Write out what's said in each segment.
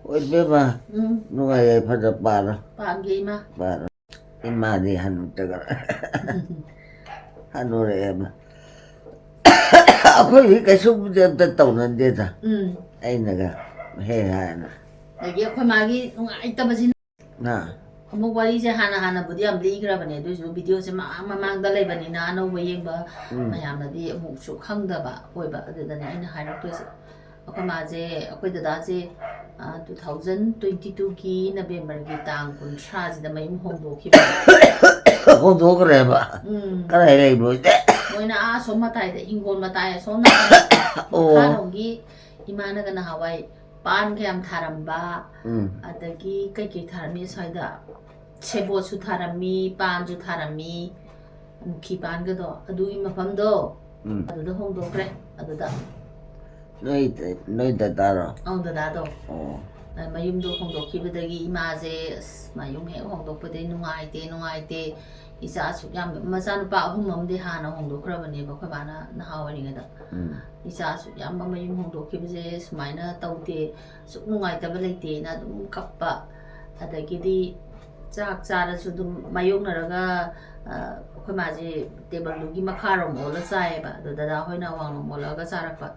ꯑꯣꯏꯕꯦꯝꯃ ꯅꯨꯡꯉꯥꯏ ꯌꯥꯏꯐꯗ ꯄꯥꯔꯣ ꯄꯥꯟꯒꯦ ꯏꯃꯥ ꯄꯥꯔꯣ ꯏꯃꯥꯗꯤ ꯍꯟꯅꯨꯇꯒ ꯍꯟꯅꯨꯔꯛꯑꯦꯕ ꯑꯩꯈꯣꯏꯗꯤ ꯀꯩꯁꯨꯕꯨꯗꯤ ꯑꯝꯇ ꯇꯧꯅꯗꯦꯗ ꯑꯩꯅꯒ ꯍꯦꯛ ꯍꯥꯏꯅ ꯑꯗꯒꯤ ꯑꯩꯈꯣꯏ ꯃꯥꯒꯤ ꯅꯨꯡꯉꯥꯏꯇꯕꯁꯤꯅ ꯅ ꯑꯃꯨꯛ ꯋꯥꯔꯤꯁꯦ ꯍꯥꯟꯅꯕꯨꯗꯤ ꯌꯥꯝ ꯂꯤꯈ꯭ꯔꯕꯅꯦ ꯑꯗꯨꯏꯁꯨ ꯚꯤꯗꯤꯑꯣꯁꯦ ꯃꯃꯥꯡꯗ ꯂꯩꯕꯅꯤꯅ ꯑꯅꯧꯕ ꯌꯦꯡꯕ ꯃꯌꯥꯝꯅꯗꯤ ꯑꯃꯨꯛꯁꯨ ꯈꯪꯗꯕ ꯑꯣꯏꯕ ꯑꯗꯨꯗꯅꯦ ꯑꯩꯅ ꯍꯥꯏꯔꯛꯇꯣꯏꯁꯦ ꯑꯩꯈꯣꯏ ꯃꯥꯁꯦ ꯑꯩꯈꯣꯏ ꯗꯗꯥꯁꯦ 2022ꯒꯤ ꯅꯕꯦꯝꯕꯔꯒꯤ ꯇꯥꯡ 30ꯁꯤꯗ ꯃꯌꯨꯝ ꯍꯣꯡꯗꯣꯛꯈꯤꯕ ꯍꯣꯡꯗꯣꯛꯈ꯭ꯔꯦꯕ ꯀꯗꯥꯏ ꯂꯩꯕꯣꯏꯗꯦ ꯃꯣꯏꯅ ꯑꯁꯣꯝ ꯃꯇꯥꯏꯗ ꯍꯤꯡꯒꯣꯜ ꯃꯇꯥꯏ ꯑꯁꯣꯝ ꯃꯈꯥꯔꯣꯝꯒꯤ ꯏꯃꯥꯅꯒ ꯅꯍꯥꯟꯋꯥꯏ ꯄꯥꯟꯒ ꯌꯥꯝ ꯊꯥꯔꯝꯕ ꯑꯗꯒꯤ ꯀꯩꯀꯩ ꯊꯥꯔꯝꯃꯤ ꯁ꯭ꯋꯥꯏꯗ ꯁꯦꯕꯣꯠꯁꯨ ꯊꯥꯔꯝꯃꯤ ꯄꯥꯟꯁꯨ ꯊꯥꯔꯝꯃꯤ ꯃꯨꯈꯤ ꯄꯥꯟꯒꯗꯣ ꯑꯗꯨꯒꯤ ꯃꯐꯝꯗꯣ ꯑꯗꯨꯗ ꯍꯣꯡꯗꯣꯛꯈ꯭ꯔꯦ ꯑꯗꯨꯗ ꯅꯣꯏ ꯗꯗꯥꯔꯣ ꯗꯗꯥꯗꯣ ꯃꯌꯨꯝꯗꯣ ꯍꯣꯡꯗꯣꯛꯈꯤꯕꯗꯒꯤ ꯏꯃꯥꯁꯦ ꯑꯁ ꯃꯌꯨꯝ ꯍꯦꯛ ꯍꯣꯡꯗꯣꯛꯄꯗꯒꯤ ꯅꯨꯡꯉꯥꯏꯇꯦ ꯏꯆꯥ ꯑꯁꯨꯛ ꯌꯥꯝ ꯃꯆꯥꯅꯨꯄꯥ 3 ꯑꯃꯗꯤ ꯍꯥꯟꯅ ꯍꯣꯡꯗꯣꯛꯈ꯭ꯔꯕꯅꯦꯕ ꯑꯩꯈꯣꯏ ꯕꯥꯅ ꯅꯍꯥ ꯑꯣꯏꯔꯤꯉꯩꯗ ꯏꯆꯥ ꯑꯁꯨꯛ ꯌꯥꯝꯕ ꯃꯌꯨꯝ ꯍꯣꯡꯗꯣꯛꯈꯤꯕꯁꯦ ꯁꯨꯃꯥꯏꯅ ꯇꯧꯗꯦ ꯑꯁꯨꯛ ꯅꯨꯡꯉꯥꯏꯇꯕ ꯂꯩꯇꯦꯅ ꯑꯗꯨꯝ ꯀꯞꯄ ꯑꯗꯒꯤꯗꯤ ꯆꯥꯛ ꯆꯥꯔꯁꯨ ꯑꯗꯨꯝ ꯃꯥꯌꯣꯛꯅꯔꯒ ꯑꯩꯈꯣꯏ ꯃꯥꯁꯦ ꯇꯦꯕꯜꯗꯨꯒꯤ ꯃꯈꯥꯔꯣꯝ ꯑꯣꯜꯂ ꯆꯥꯏꯌꯦꯕ ꯑꯗꯣ ꯗꯗꯥ ꯍꯣꯏꯅ ꯑꯋꯥꯡꯂꯣꯝ ꯑꯣꯜꯂꯒ ꯆꯥꯔꯛꯄ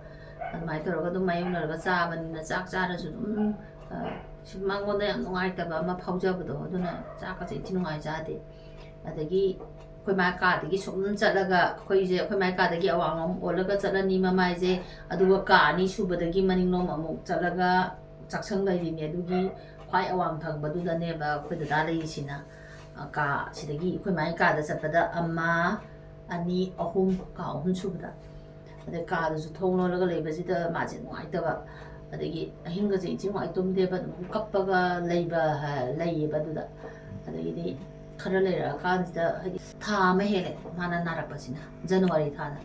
ꯑꯗꯨꯃꯥꯏꯅ ꯇꯧꯔꯒ ꯑꯗꯨꯝ ꯃꯥꯌꯣꯛꯅꯔꯒ ꯆꯥꯕꯅꯤꯅ ꯆꯥꯛ ꯆꯥꯔꯁꯨ ꯑꯗꯨꯝ ꯃꯉꯣꯟꯗ ꯌꯥꯝ ꯅꯨꯡꯉꯥꯏꯇꯕ ꯑꯃ ꯐꯥꯎꯖꯕꯗꯣ ꯑꯗꯨꯅ ꯆꯥꯛꯀꯁꯦ ꯏꯟꯊꯤ ꯅꯨꯡꯉꯥꯏ ꯆꯥꯗꯦ ꯑꯗꯒꯤ ꯑꯩꯈꯣꯏ ꯃꯥ ꯀꯥꯗꯒꯤ ꯁꯨꯝ ꯆꯠꯂꯒ ꯑꯩꯈꯣꯏ ꯃꯥ ꯀꯥꯗꯒꯤ ꯑꯋꯥꯡꯂꯣꯝ ꯑꯣꯜꯂꯒ ꯆꯠꯂꯅꯤ ꯃꯃꯥꯏꯁꯦ ꯑꯗꯨꯒ ꯀꯥ 2 ꯁꯨꯕꯗꯒꯤ ꯃꯅꯤꯡꯂꯣꯝ ꯑꯃꯨꯛ ꯆꯠꯂꯒ ꯆꯥꯛꯁꯪ ꯂꯩꯔꯤꯅꯦ ꯑꯗꯨꯒꯤ ꯈ꯭ꯋꯥꯏ ꯑꯋꯥꯡ ꯊꯪꯕꯗꯨꯗꯅꯦꯕ ꯑꯩꯈꯣꯏ ꯗꯗꯥ ꯂꯩꯔꯤꯁꯤꯅ ꯀꯥ ꯁꯤꯗꯒꯤ ꯑꯩꯈꯣꯏ ꯃꯥꯒꯤ ꯀꯥꯗ ꯆꯠꯄꯗ 1 2 3 ꯀꯥ 3 ꯁꯨꯕꯗ ꯑꯗꯩ ꯀꯥꯗꯨꯁꯨ ꯊꯣꯡ ꯂꯣꯜꯂꯒ ꯂꯩꯕꯁꯤꯗ ꯃꯥꯁꯦ ꯅꯨꯡꯉꯥꯏꯇꯕ ꯑꯗꯒꯤ ꯑꯍꯤꯡꯒꯁꯦ ꯏꯟꯊꯤ ꯅꯨꯡꯉꯥꯏ ꯇꯨꯝꯗꯦꯕ ꯑꯗꯨꯝ ꯀꯞꯄꯒ ꯂꯩꯌꯦꯕ ꯑꯗꯨꯗ ꯑꯗꯒꯤꯗꯤ ꯈꯔ ꯂꯩꯔꯛꯑꯀꯥꯟꯁꯤꯗ ꯍꯥꯏꯗꯤ ꯊꯥ ꯑꯃ ꯍꯦꯜꯂꯦ ꯃꯥꯅ ꯅꯥꯔꯛꯄꯁꯤꯅ ꯖꯅꯋꯥꯔꯤ ꯊꯥꯗ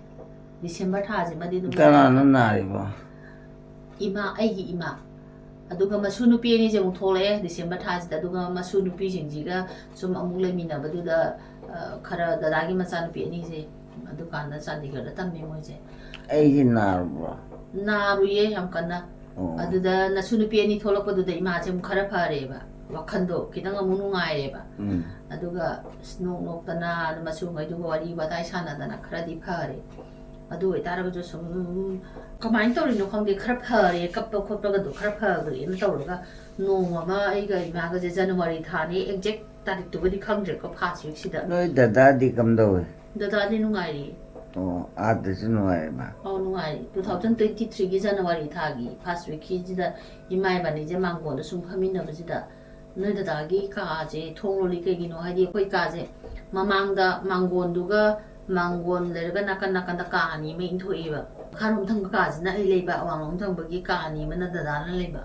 ꯗꯤꯁꯦꯝꯕꯔ ꯊꯥꯁꯤꯃꯗꯤ ꯑꯗꯨꯝ ꯀꯅꯥꯅ ꯅꯥꯔꯤꯕꯣ ꯑꯩꯒꯤ ꯏꯃꯥ ꯑꯗꯨꯒ ꯃꯁꯨ ꯅꯨꯄꯤ ꯑꯅꯤꯁꯦ ꯑꯃꯨꯛ ꯊꯣꯛꯂꯛꯑꯦ ꯗꯤꯁꯦꯝꯕꯔ ꯊꯥꯁꯤꯗ ꯑꯗꯨꯒ ꯃꯁꯨ ꯅꯨꯄꯤꯁꯤꯡꯁꯤꯒ ꯁꯨꯝ ꯑꯃꯨꯛ ꯂꯩꯃꯤꯟꯅꯕꯗꯨꯗ ꯈꯔ ꯗꯗꯥꯒꯤ ꯃꯆꯥꯅꯨꯄꯤ ꯑꯅꯤꯁꯦ ꯑꯗꯨꯀꯥꯟꯗ ꯆꯥꯟꯗꯤꯒꯔꯗ ꯇꯝꯃꯦ ꯃꯣꯏꯁꯦ ꯑꯩꯁꯦ ꯅꯥꯔꯕ꯭ꯔꯣ ꯅꯥꯔꯨꯏꯌꯦ ꯌꯥꯝ ꯀꯟꯅ ꯑꯗꯨꯗ ꯅꯁꯨ ꯅꯨꯄꯤ ꯑꯅꯤ ꯊꯣꯛꯂꯛꯄꯗꯨꯗ ꯏꯃꯥꯁꯦ ꯑꯃꯨꯛ ꯈꯔ ꯐꯔꯦꯕ ꯋꯥꯈꯟꯗꯣ ꯈꯤꯇꯪ ꯑꯃꯨꯛ ꯅꯨꯡꯉꯥꯏꯔꯦꯕ ꯑꯗꯨꯒ ꯅꯣꯛꯇꯅ ꯃꯆꯨꯉꯩꯗꯨꯒ ꯋꯥꯔꯤ ꯋꯥꯇꯥꯏ ꯁꯥꯟꯅꯗꯅ ꯈꯔꯗꯤ ꯐꯔꯦ ꯑꯗꯨ ꯑꯣꯏꯇꯥꯔꯒꯁꯨ ꯁꯨꯝ ꯀꯃꯥꯏꯅ ꯇꯧꯔꯤꯅꯣ ꯈꯪꯗꯦ ꯈꯔ ꯐꯔꯦ ꯀꯞꯄ ꯈꯣꯠꯄꯒꯗꯣ ꯈꯔ ꯐꯈ꯭ꯔꯦꯅ ꯇꯧꯔꯒ ꯅꯣꯡꯃ ꯑꯃ ꯑꯩꯒ ꯏꯃꯥꯒꯁꯦ ꯖꯅꯋꯥꯔꯤ ꯊꯥꯅꯤ ꯑꯦꯛꯖꯦꯛ ꯇꯥꯔꯤꯛꯇꯨꯒꯗꯤ ꯈꯪꯗ꯭ꯔꯦꯀꯣ ꯐꯥꯔꯁ ꯋꯤꯛꯁꯤꯗ ꯅꯣꯏ ꯗꯗꯥꯗꯤ ꯀꯝꯗꯧꯋꯤ ꯗꯗꯥꯗꯤ ꯅꯨꯡꯉꯥꯏꯔꯤꯌꯦ ꯑꯥꯗꯁꯨ ꯅꯨꯡꯉꯥꯏꯔꯤꯕ ꯅꯨꯡꯉꯥꯏꯔꯤ 2023ꯒꯤ ꯖꯅꯋꯥꯔꯤ ꯊꯥꯒꯤ ꯐꯥꯔꯁ ꯋꯤꯛꯀꯤꯁꯤꯗ ꯏꯃꯥ ꯏꯕꯥꯅꯤꯁꯦ ꯃꯥꯡꯒꯣꯟꯗ ꯁꯨꯝ ꯐꯝꯃꯤꯟꯅꯕꯁꯤꯗ ꯅꯣꯏ ꯗꯗꯥꯒꯤ ꯀꯥꯁꯦ ꯊꯣꯡ ꯂꯣꯜꯂꯤ ꯀꯩꯒꯤꯅꯣ ꯍꯥꯏꯗꯤ ꯑꯩꯈꯣꯏ ꯀꯥꯁꯦ ꯃꯃꯥꯡꯗ ꯃꯥꯡꯒꯣꯟꯗꯨꯒ ꯃꯥꯡꯒꯣꯟ ꯂꯩꯔꯒ ꯅꯥꯀꯟ ꯅꯥꯀꯟꯗ ꯀꯥ 2 ꯑꯃ ꯏꯟꯊꯣꯛꯑꯦꯕ ꯃꯈꯥꯔꯣꯝ ꯊꯪꯕ ꯀꯥꯁꯤꯅ ꯑꯩ ꯂꯩꯕ ꯑꯋꯥꯡꯂꯣꯝ ꯊꯪꯕꯒꯤ ꯀꯥ 2 ꯑꯃꯅ ꯗꯗꯥꯅ ꯂꯩꯕ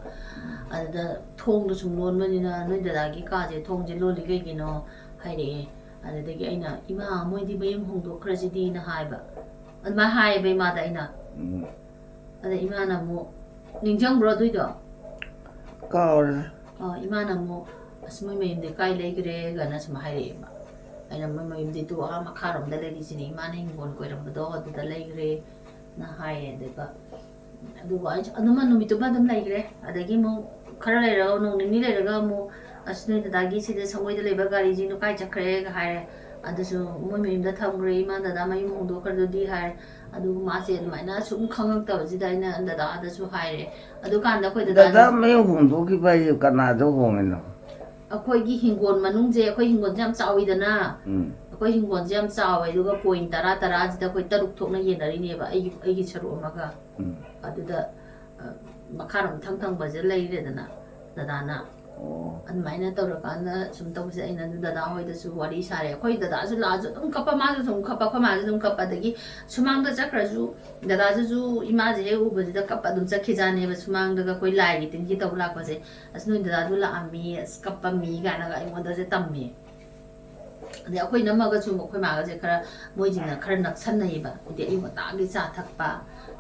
ꯑꯗꯨꯗ ꯊꯣꯡꯗꯣ ꯁꯨꯝ ꯂꯣꯟꯕꯅꯤꯅ ꯅꯣꯏ ꯗꯗꯥꯒꯤ ꯀꯥꯁꯦ ꯊꯣꯡꯁꯦ ꯂꯣꯜꯂꯤ ꯀꯩꯒꯤꯅꯣ ꯍꯥꯏꯔꯛꯑꯦ ꯑꯗꯨꯗꯒꯤ ꯑꯩꯅ ꯏꯃꯥ ꯃꯣꯏꯗꯤ ꯃꯌꯨꯝ ꯍꯣꯡꯗꯣꯛꯈ꯭ꯔꯁꯤꯗꯤꯅ ꯍꯥꯏꯕ ꯑꯗꯨꯃꯥꯏꯅ ꯍꯥꯏꯌꯦꯕ ꯏꯃꯥꯗ ꯑꯩꯅ ꯑꯗ ꯏꯃꯥꯅ ꯑꯃꯨꯛ ꯅꯤꯡꯁꯤꯡꯕ꯭ꯔꯣ ꯑꯗꯨꯏꯗꯣ ꯀꯥꯎꯔꯦ ꯏꯃꯥꯅ ꯑꯃꯨꯛ ꯑꯁ ꯃꯣꯏ ꯃꯌꯨꯝꯗꯤ ꯀꯥꯏ ꯂꯩꯈ꯭ꯔꯦ ꯒꯥꯏꯅ ꯁꯨꯝ ꯍꯥꯏꯔꯛꯑꯦꯕ ꯑꯩꯅ ꯃꯣꯏ ꯃꯌꯨꯝꯗꯤ ꯇꯨ ꯃꯈꯥꯔꯣꯝꯗ ꯂꯩꯔꯤꯁꯤꯅꯤ ꯏꯃꯥꯅ ꯍꯤꯡꯒꯣꯜ ꯀꯣꯏꯔꯝꯕꯗꯣ ꯑꯗꯨꯗ ꯂꯩꯈ꯭ꯔꯦꯅ ꯍꯥꯏꯌꯦ ꯑꯗꯨꯒ ꯑꯩꯁꯨ ꯑꯗꯨꯃ ꯅꯨꯃꯤꯠꯇꯨꯃ ꯑꯗꯨꯝ ꯂꯩꯈ꯭ꯔꯦ ꯑꯗꯒꯤ ꯑꯃꯨꯛ ꯈꯔ ꯂꯩꯔꯒ ꯅꯣꯡ ꯅꯤꯅꯤ ꯂꯩꯔꯒ ꯑꯃꯨꯛ ꯑꯁ ꯅꯣꯏ ꯗꯗꯥꯒꯤ ꯁꯤꯗ ꯁꯪꯒꯣꯏꯗ ꯂꯩꯕ ꯒꯥꯔꯤꯁꯤꯡꯗꯣ ꯀꯥꯏ ꯆꯠꯈ꯭ꯔꯦꯒ ꯍꯥꯏꯔꯦ ꯑꯗꯨꯁꯨ ꯃꯣꯏ ꯃꯌꯨꯝꯗ ꯊꯝꯈ꯭ꯔꯦ ꯏꯃꯥ ꯗꯗꯥ ꯃꯌꯨꯝ ꯍꯣꯡꯗꯣꯛꯈ꯭ꯔꯗꯨꯗꯤ ꯍꯥꯏꯔꯦ ꯑꯗꯨꯒ ꯃꯥꯁꯦ ꯑꯗꯨꯃꯥꯏꯅ ꯁꯨꯝ ꯈꯪꯉꯛꯇꯕꯁꯤꯗ ꯑꯩꯅ ꯗꯗꯥꯗꯁꯨ ꯍꯥꯏꯔꯦ ꯑꯗꯨꯀꯥꯟꯗ ꯑꯩꯈꯣꯏ ꯗꯗꯥ ꯃꯌꯨꯝ ꯍꯣꯡꯗꯣꯛꯈꯤꯕ ꯍꯥꯏꯁꯦ ꯀꯅꯥꯗ ꯍꯣꯡꯉꯤꯅꯣ ꯑꯩꯈꯣꯏꯒꯤ ꯍꯤꯡꯒꯣꯜ ꯃꯅꯨꯡꯁꯦ ꯑꯩꯈꯣꯏ ꯍꯤꯡꯒꯣꯜꯁꯦ ꯌꯥꯝ ꯆꯥꯎꯋꯤꯗꯅ ꯑꯩꯈꯣꯏ ꯍꯤꯡꯒꯣꯜꯁꯦ ꯌꯥꯝ ꯆꯥꯎꯋꯦ ꯑꯗꯨꯒ ꯄꯣꯏꯟ 10-10ꯁꯤꯗ ꯑꯩꯈꯣꯏ 6 ꯊꯣꯛꯅ ꯌꯦꯟꯅꯔꯤꯅꯦꯕ ꯑꯩꯒꯤ ꯁꯔꯨꯛ ꯑꯃꯒ ꯑꯗꯨꯗ ꯃꯈꯥꯔꯣꯝ ꯊꯪꯕꯁꯦ ꯂꯩꯔꯦꯗꯅ ꯗꯗꯥꯅ ꯑꯗꯨꯃꯥꯏꯅ ꯇꯧꯔꯀꯥꯟꯗ ꯁꯨꯝ ꯇꯧꯕꯁꯦ ꯑꯩꯅ ꯗꯗꯥ ꯍꯣꯏꯗꯁꯨ ꯋꯥꯔꯤ ꯁꯥꯔꯦ ꯑꯩꯈꯣꯏ ꯗꯗꯥꯁꯨ ꯂꯥꯛꯑꯁꯨ ꯑꯗꯨꯝ ꯀꯞꯄ ꯃꯥꯁꯨ ꯑꯗꯨꯝ ꯀꯞꯄ ꯑꯩꯈꯣꯏ ꯃꯥꯁꯨ ꯑꯗꯨꯝ ꯀꯞꯄ ꯑꯗꯒꯤ ꯁꯨꯃꯥꯡꯗ ꯆꯠꯈ꯭ꯔꯁꯨ ꯗꯗꯥꯁꯤꯁꯨ ꯏꯃꯥꯁꯦ ꯍꯦꯛ ꯎꯕꯁꯤꯗ ꯀꯞꯄ ꯑꯗꯨꯝ ꯆꯠꯈꯤꯖꯥꯅꯦꯕ ꯁꯨꯃꯥꯡꯗꯒ ꯑꯩꯈꯣꯏ ꯂꯥꯏꯒꯤ ꯇꯤꯟꯒꯤ ꯇꯧꯕ ꯂꯥꯛꯄꯁꯦ ꯑꯁ ꯅꯣꯏ ꯗꯗꯥꯗꯨ ꯂꯥꯛꯑꯝꯃꯤ ꯑꯁ ꯀꯞꯄꯝꯃꯤ ꯀꯥꯏꯅꯒ ꯑꯩꯉꯣꯟꯗꯁꯦ ꯇꯝꯃꯦ ꯑꯗꯩ ꯑꯩꯈꯣꯏ ꯅꯝꯃꯒꯁꯨ ꯑꯩꯈꯣꯏ ꯃꯥꯒꯁꯦ ꯈꯔ ꯃꯣꯏꯁꯤꯡꯅ ꯈꯔ ꯅꯛꯁꯟꯅꯩꯌꯦꯕ ꯍꯥꯏꯗꯤ ꯑꯌꯨꯛ ꯉꯟꯇꯥꯒꯤ ꯆꯥ ꯊꯛꯄ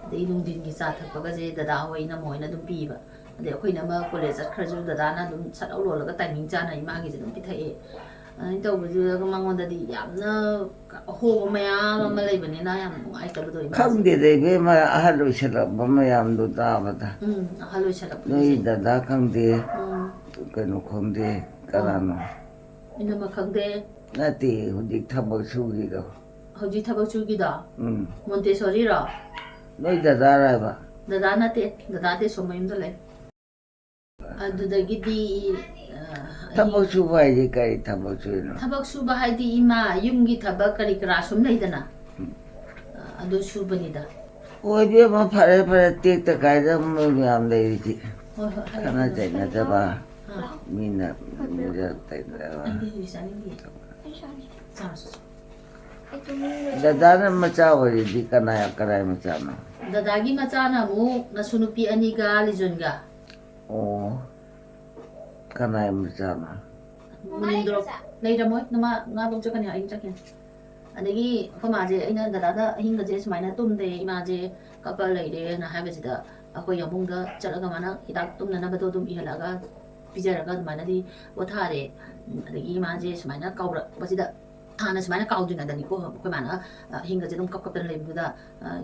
ꯑꯗꯩ ꯅꯨꯡꯊꯤꯟꯒꯤ ꯆꯥ ꯊꯛꯄꯒꯁꯦ ꯗꯗꯥ ꯍꯣꯏ ꯏꯅꯝꯃ ꯍꯣꯏꯅ ꯑꯗꯨꯝ ꯄꯤꯕ ꯑꯗꯩ ꯑꯩꯈꯣꯏꯅ ꯑꯃ ꯀꯣꯂꯦꯖ ꯆꯠꯈ꯭ꯔꯁꯨ ꯗꯗꯥꯅ ꯑꯗꯨꯝ ꯁꯠ ꯂꯣꯜꯂꯒ ꯇꯥꯏꯃꯤꯡ ꯆꯥꯅ ꯏꯃꯥꯒꯤꯁꯦ ꯑꯗꯨꯝ ꯄꯤꯊꯛꯑꯦ ꯑꯗꯨꯃꯥꯏꯅ ꯇꯧꯕꯗꯨꯗ ꯃꯉꯣꯟꯗꯗꯤ ꯌꯥꯝꯅ ꯑꯍꯣꯕ ꯃꯌꯥꯝ ꯑꯃ ꯂꯩꯕꯅꯤꯅ ꯌꯥꯝ ꯅꯨꯡꯉꯥꯏꯇꯕꯗꯣ 이마ꯁꯦ. ꯈꯪꯗꯦꯗ 이ꯕꯦꯝꯃ ꯑꯍꯜ ꯑꯣꯏꯁꯜꯂꯛꯄ ꯃꯌꯥꯝꯗꯣ ꯇꯥꯕꯗ ꯑꯍꯜ ꯅꯣꯏ ꯑꯣꯏꯁꯜꯂꯛꯄꯒꯤꯁꯦ. ꯗꯗꯥ ꯈꯪꯗꯦ ꯀꯩꯅꯣ ꯈꯪꯗꯦ ꯀꯅꯥꯅꯣ 이놈아 ꯈꯪꯗꯦ. ꯅꯠꯇꯦ ꯍꯧꯖꯤꯛ ꯊꯕꯛ ꯁꯨꯒꯤꯗꯣ ꯍꯧꯖꯤꯛ ꯊꯕꯛ ꯁꯨꯒꯤꯗꯣ ꯃꯣꯟꯇꯦꯁꯣꯔꯤꯔꯣ ꯅꯣꯏ ꯗꯗꯥꯔ ꯍꯥꯏꯕ ꯗꯗꯥ ꯅꯠꯇꯦ ꯗꯗꯥꯗꯤ ꯁꯣꯝ ꯃꯌꯨꯝꯗ ꯂꯩ ꯑꯗꯨꯗꯒꯤꯗꯤ ꯊꯕꯛ ꯁꯨꯕ ꯍꯥꯏꯗꯤ ꯀꯔꯤ ꯊꯕꯛ ꯁꯨꯏꯅꯣ ꯊꯕꯛ ꯁꯨꯕ ꯍꯥꯏꯗꯤ ꯏꯃꯥ ꯌꯨꯝꯒꯤ ꯊꯕꯛ ꯀꯔꯤ ꯀꯔꯥ ꯁꯨꯝ ꯂꯩꯗꯅ ꯑꯗꯨ ꯁꯨꯕꯅꯤꯗ ꯍꯣꯏ ꯏꯕꯦꯝꯃ ꯐꯔꯦ ꯐꯔꯦ ꯇꯦꯛꯇ ꯀꯥꯏꯗ ꯃꯣꯏ ꯃꯌꯥꯝ ꯂꯩꯔꯤꯁꯤ ꯍꯣꯏ ꯍꯣꯏ ꯈꯠꯅ ꯆꯩꯅꯗꯕ ꯃꯤꯅ ꯃꯤꯖ ꯇꯩꯅꯗꯕ ꯗꯗꯥꯅ ꯃꯆꯥ ꯑꯣꯏꯔꯤꯗꯤ ꯀꯅꯥꯏ ꯃꯆꯥꯅꯣ ꯗꯗꯥꯒꯤ ꯃꯆꯥꯅ ꯑꯃꯨꯛ ꯅꯁꯨ ꯅꯨꯄꯤ ꯑꯅꯤꯒ ꯂꯤꯖꯣꯟꯒ ꯑꯣ ꯀꯅꯥꯏ ꯃꯆꯥꯅꯣ ꯃꯨꯅꯤꯟꯗ꯭ꯔꯣ ꯂꯩꯔꯝꯃꯣꯏ ꯅꯃꯥ ꯉꯥ ꯂꯧ ꯆꯠꯀꯅꯤ ꯑꯩ ꯆꯠꯀꯅꯤ ꯑꯗꯒꯤ ꯑꯩꯈꯣꯏ ꯃꯥꯁꯦ ꯑꯩꯅ ꯗꯗꯥꯗ ꯑꯍꯤꯡꯒꯁꯦ ꯁꯨꯃꯥꯏꯅ ꯇꯨꯝꯗꯦ ꯏꯃꯥꯁꯦ ꯀꯞꯄ ꯂꯩꯔꯦꯅ ꯍꯥꯏꯕꯁꯤꯗ ꯑꯩꯈꯣꯏ ꯌꯥꯝꯕꯨꯡꯗ ꯆꯠꯂꯒ ꯃꯥꯅ ꯍꯤꯗꯥꯛ ꯇꯨꯝꯅꯅꯕꯗꯣ ꯑꯗꯨꯝ ꯏꯍꯜꯂꯒ ꯄꯤꯖꯔꯒ ꯑꯗꯨꯃꯥꯏꯅꯗꯤ ꯄꯣꯊꯥꯔꯦ ꯑꯗꯒꯤ ꯏꯃꯥꯁꯦ ꯁꯨꯃꯥꯏꯅ ꯀꯥꯎꯔꯛꯄꯁꯤꯗ ꯍꯥꯟꯅ ꯁꯨꯃꯥꯏꯅ ꯀꯥꯎꯗ꯭ꯔꯤꯉꯩꯗꯅꯤꯀꯣ ꯑꯩꯈꯣꯏ ꯃꯥꯅ ꯑꯍꯤꯡꯒꯁꯦ ꯑꯗꯨꯝ ꯀꯞꯄꯅ ꯂꯩꯕꯗꯨꯗ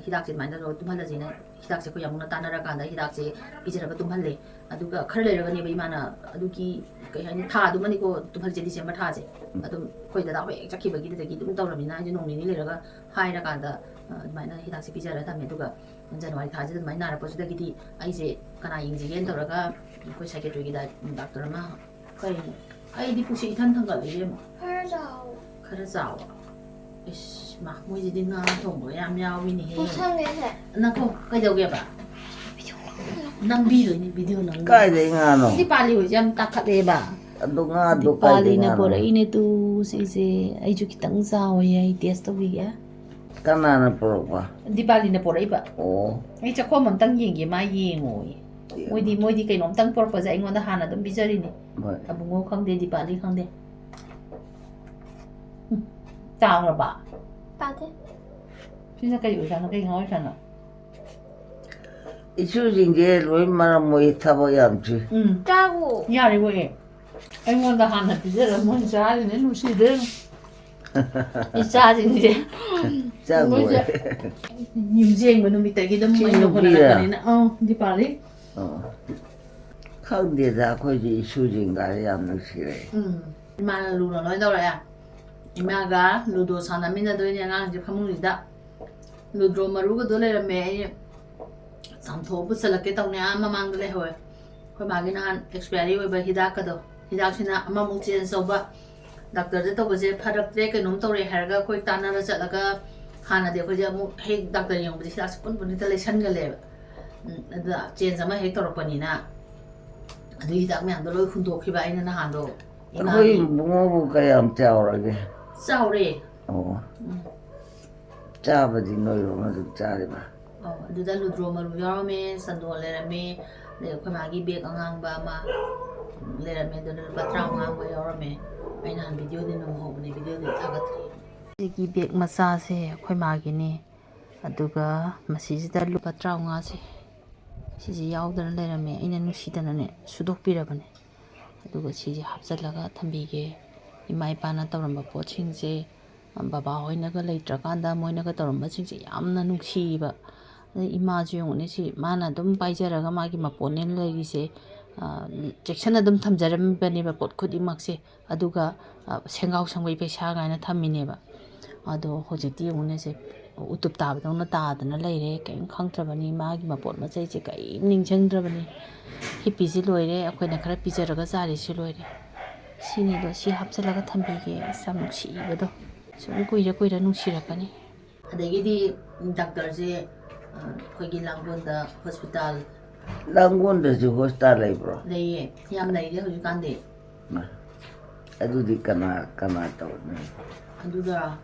ꯍꯤꯗꯥꯛꯁꯦ ꯑꯗꯨꯃꯥꯏꯅ ꯇꯨꯝꯍꯜꯂꯁꯤꯅ ꯍꯤꯗꯥꯛꯁꯦ ꯑꯩꯈꯣꯏ ꯌꯥꯝꯕꯨꯡꯅ ꯇꯥꯟꯅꯔꯀꯥꯟꯗ ꯍꯤꯗꯥꯛꯁꯦ ꯄꯤꯖꯔꯒ ꯇꯨꯝꯍꯜꯂꯦ ꯑꯗꯨꯒ ꯈꯔ ꯂꯩꯔꯒꯅꯦꯕ ꯏꯃꯥꯅ ꯑꯗꯨꯒꯤ ꯀꯩ ꯍꯥꯏꯅꯤ ꯊꯥꯗꯨꯃꯅꯤꯀꯣ ꯇꯨꯝꯍꯜꯁꯦ ꯗꯤꯁꯦꯝꯕꯔ ꯊꯥꯁꯦ ꯑꯗꯨꯝ ꯑꯩꯈꯣꯏ ꯗꯗꯥ ꯍꯣꯏ ꯍꯦꯛ ꯆꯠꯈꯤꯕꯒꯤꯗꯨꯗꯒꯤ ꯑꯗꯨꯝ ꯇꯧꯔꯕꯅꯤꯅ ꯑꯩꯁꯦ ꯅꯣꯡ ꯅꯤꯅꯤ ꯂꯩꯔꯒ ꯍꯥꯏꯔꯀꯥꯟda ꯑꯗꯨꯃꯥꯏꯅ ꯍꯤꯗꯥꯛꯁꯦ ꯄꯤꯖꯔꯒ ꯊꯝꯃꯦ ꯑꯗꯨꯒ ꯖꯅꯋꯥꯔꯤ ꯊꯥꯁꯤꯗ ꯑꯗꯨꯃꯥꯏꯅ ꯅꯥꯔꯛꯄꯁꯤꯗꯒꯤꯗꯤ ꯑꯩꯁꯦ ꯀꯅꯥ ꯌꯦꯡꯁꯤꯒꯦꯅ ꯇꯧꯔꯒ ꯑꯩꯈꯣꯏ ꯁꯥꯏꯀꯦꯇ꯭ꯔꯤꯒꯤ ꯗꯥꯛꯇꯔ ꯑꯃ ꯀꯩꯅꯣ ꯑꯩꯗꯤ ꯄꯨꯛꯁꯦ ꯏꯊꯟ ꯊꯪꯒꯠꯂꯦ ꯈꯔ ꯆꯥꯎꯕ 이씨 막 뭐지 나 동거 얌얌이니 해. 부상해서 나고 그저게봐. 남비로니 비디오 남. ꯀꯥꯏꯗꯩ ꯉꯥꯅꯣ 디 빨리 오지 좀 딱하대봐. ꯑꯗꯨ ꯉꯥꯗꯣ 디 ꯀꯥꯏꯗꯩ 빨리나 ꯉꯥꯅꯣ 보라이네 또 이제 아이주 기땅 싸워야 이 테스트 위에. ꯀꯅꯥꯅ ꯄꯨꯔꯛꯄ 디 빨리나 보라이봐. ꯑꯣ ꯑꯩ ꯆꯥꯛꯈꯣꯝ ꯑꯝꯇꯪ ꯌꯦꯡꯒꯦ ꯃꯥ ꯌꯦꯡꯉꯣꯏ ꯃꯣꯏꯗꯤ ꯀꯩꯅꯣꯝꯇꯪ ꯄꯨꯔꯛꯄꯁꯦ ꯑꯩꯉꯣꯟꯗ ꯍꯥꯟꯅ ꯑꯗꯨꯝ ꯄꯤꯖꯔꯤꯅꯤ ꯍꯣꯏ ꯑꯕꯨꯡꯉꯣ ꯈꯪꯗꯦ ꯗꯤꯄꯥꯂꯤ ꯈꯪꯗꯦ ꯆꯥꯎꯔꯕ 따뜻 ꯁꯤꯅ ꯀꯩ ꯑꯣꯏꯖꯥꯠꯅꯣ ꯀꯩ ꯉꯥ ꯑꯣꯏꯖꯥꯠꯅꯣ 이수진게 로이 말은 뭐 이타고 얌지 짜고 야래 뭐해 ꯑꯩꯉꯣꯟꯗ ꯍꯥꯟꯅ ꯄꯤꯖꯔ ꯃꯣꯏ ꯆꯥꯔꯤꯅꯦ ꯅꯨꯡꯁꯤꯗꯦ 이 짜증이제 짜고 ꯌꯨꯝꯖꯦꯡꯕ ꯅꯨꯃꯤꯠꯇꯒꯤ ꯑꯗꯨꯝ ꯑꯩꯅ ꯍꯣꯠꯅꯔꯛꯄꯅꯤꯅ ꯗꯤꯄꯥꯂꯤ ꯈꯪꯗꯦꯗ ꯑꯩꯈꯣꯏꯗꯤ 이수진ꯒꯥꯁꯦ ꯌꯥꯝ ꯅꯨꯡꯁꯤꯔꯦ 이마는 루너 ꯂꯣꯏ ꯇꯧꯔꯛꯑꯦ 이마가 루도 사나미나도이네 ꯑꯉꯥꯡꯁꯦ ꯐꯃꯨꯡꯁꯤꯗ 루드로 ꯃꯔꯨꯒꯗꯣ ꯂꯩꯔꯝꯃꯦ ꯑꯩ ꯆꯥꯝꯊꯣꯛ ꯄꯨꯁꯜꯂꯛꯀꯦ ꯇꯧꯅꯦ ꯃꯃꯥꯡꯗ ꯂꯩꯍꯧꯋꯦ ꯑꯩꯈꯣꯏ ꯃꯥꯒꯤ ꯅꯍꯥꯟ ꯑꯦꯛꯁꯄꯤꯌꯥꯔꯤ ꯑꯣꯏꯕ ꯍꯤꯗꯥꯛꯀꯗꯣ ꯍꯤꯗꯥꯛꯁꯤꯅ ꯑꯃꯃꯨꯛ ꯆꯦꯟꯖ ꯇꯧꯕ ꯗꯥꯛꯇꯔꯗ ꯇꯧꯕꯁꯦ ꯐꯔꯛꯇ꯭ꯔꯦ ꯀꯩꯅꯣꯝ ꯇꯧꯔꯦ ꯍꯥꯏꯔꯒ ꯑꯩꯈꯣꯏ ꯇꯥꯟꯅꯔ ꯆꯠꯂꯒ ꯍꯥꯟꯅꯗꯤ ꯑꯩꯈꯣꯏꯁꯦ ꯑꯃꯨꯛ ꯍꯦꯛ ꯗꯥꯛꯇꯔ ꯌꯦꯡꯕꯁꯦ ꯍꯤꯗꯥꯛꯁꯦ ꯄꯨꯟ ꯄꯨꯟ ꯂꯩꯁꯟꯒꯜꯂꯦꯕ ꯑꯗꯨꯗ ꯆꯦꯟꯖ ꯑꯃ ꯍꯦꯛ ꯇꯧꯔꯛꯄꯅꯤꯅ ꯑꯗꯨꯒꯤ ꯍꯤꯗꯥꯛ ꯃꯌꯥꯝꯗꯣ ꯂꯣꯏ ꯍꯨꯟꯗꯣꯛꯈꯤꯕ ꯑꯩꯅ ꯅꯍꯥꯟꯗꯣ ꯑꯩꯈꯣꯏ ꯏꯕꯨꯡꯉꯣꯕꯨ ꯀꯌꯥꯝ ꯆꯥꯎꯔꯒꯦ ꯆꯥꯎꯔꯦ ꯑꯣ ꯆꯥꯕꯗꯤ ꯅꯣꯏꯔꯣꯝ ꯑꯗꯨꯝ ꯆꯥꯔꯤꯕ ꯑꯗꯨꯗ ꯂꯨꯗ꯭ꯔꯣ ꯃꯔꯨ ꯌꯥꯎꯔꯝꯃꯦ ꯆꯟꯗꯣꯟ ꯂꯩꯔꯝꯃꯦ ꯑꯗꯩ ꯑꯩꯈꯣꯏ ꯃꯥꯒꯤ ꯕꯦꯛ ꯑꯉꯥꯡꯕ ꯑꯃ ꯂꯩꯔꯝꯃꯦ ꯑꯗꯨꯅ ꯂꯨꯄꯥ 35ꯒ ꯌꯥꯎꯔꯝꯃꯦ ꯑꯩ ꯅꯍꯥꯟ ꯚꯤꯗꯤꯑꯣꯗꯤ ꯅꯝꯍꯧꯕꯅꯦ ꯚꯤꯗꯤꯑꯣꯗꯤ ꯊꯥꯒꯠꯇ꯭ꯔꯤ ꯁꯤꯒꯤ ꯕꯦꯛ ꯃꯆꯥꯁꯦ ꯑꯩꯈꯣꯏ ꯃꯥꯒꯤꯅꯦ ꯑꯗꯨꯒ ꯃꯁꯤꯁꯤꯗ ꯂꯨꯄꯥ 35ꯁꯦ ꯁꯤꯁꯦ ꯌꯥꯎꯗꯅ ꯂꯩꯔꯝꯃꯦ ꯑꯩꯅ ꯅꯨꯡꯁꯤꯗꯅꯅꯦ ꯁꯨꯗꯣꯛꯄꯤꯔꯕꯅꯦ ꯑꯗꯨꯒ ꯁꯤꯁꯦ ꯍꯥꯞꯆꯤꯜꯂꯒ ꯊꯝꯕꯤꯒꯦ ꯏꯃꯥ ꯏꯄꯥꯅ ꯇꯧꯔꯝꯕ ꯄꯣꯠꯁꯤꯡꯁꯦ ꯕꯕꯥ ꯍꯣꯏꯅꯒ ꯂꯩꯇ꯭ꯔꯀꯥꯟꯗ ꯃꯣꯏꯅꯒ ꯇꯧꯔꯝꯕꯁꯤꯡꯁꯦ ꯌꯥꯝꯅ ꯅꯨꯡꯁꯤꯕ ꯑꯗꯩ ꯏꯃꯥꯁꯨ ꯌꯦꯡꯉꯨꯅꯦ ꯁꯤ ꯃꯥꯅ ꯑꯗꯨꯝ ꯄꯥꯏꯖꯔꯒ ꯃꯥꯒꯤ ꯃꯄꯣꯠꯅꯦꯅ ꯂꯩꯔꯤꯁꯦ ꯆꯦꯛꯁꯟꯅ ꯑꯗꯨꯝ ꯊꯝꯖꯔꯝꯕꯅꯦꯕ ꯄꯣꯠ ꯈꯨꯗꯤꯡꯃꯛꯁꯦ ꯑꯗꯨꯒ ꯁꯦꯡꯒꯥꯎ ꯁꯪꯕꯩ ꯄꯩꯁꯥ ꯀꯥꯏꯅ ꯊꯝꯃꯤꯅꯦꯕ ꯑꯗꯣ ꯍꯧꯖꯤꯛꯇꯤ ꯌꯦꯡꯉꯨꯅꯦ ꯁꯦ ꯎꯇꯨꯞ ꯇꯥꯕꯗꯧꯅ ꯇꯥꯗꯅ ꯂꯩꯔꯦ ꯀꯔꯤꯝ ꯈꯪꯗ꯭ꯔꯕꯅꯤ ꯃꯥꯒꯤ ꯃꯄꯣꯠ ꯃꯆꯩꯁꯦ ꯀꯔꯤꯝ ꯅꯤꯡꯁꯤꯡꯗ꯭ꯔꯕꯅꯤ ꯍꯤꯞꯄꯤꯁꯤ ꯂꯣꯏꯔꯦ ꯑꯩꯈꯣꯏꯅ ꯈꯔ ꯄꯤꯖꯔꯒ ꯆꯥꯔꯤꯁꯤ ꯂꯣꯏꯔꯦ ꯁꯤꯅꯤꯗꯣ ꯁꯤ ꯍꯥꯞꯆꯤꯜꯂꯒ ꯊꯝꯕꯤꯒꯦ ꯑꯁ ꯌꯥꯝ ꯅꯨꯡꯁꯤꯕꯗꯣ ꯁꯨꯝ ꯀꯨꯏꯔ ꯀꯨꯏꯔ ꯅꯨꯡꯁꯤꯔꯛꯀꯅꯤ ꯑꯗꯒꯤꯗꯤ ꯗꯥꯛꯇꯔꯁꯦ ꯑꯩꯈꯣꯏꯒꯤ ꯂꯥꯡꯒꯣꯜꯗ ꯍꯣꯁꯄꯤꯇꯥꯜ ꯂꯥꯡꯒꯣꯜꯗꯁꯨ ꯍꯣꯁꯄꯤꯇꯥꯜ ꯂꯩꯕ꯭ꯔꯣ ꯂꯩꯌꯦ ꯌꯥꯝ ꯂꯩꯔꯦ ꯍꯧꯖꯤꯛꯀꯥꯟꯗꯤ ꯑꯗꯨꯗꯤ ꯀꯅꯥ ꯇꯧꯅꯤ ꯑꯗꯨꯒ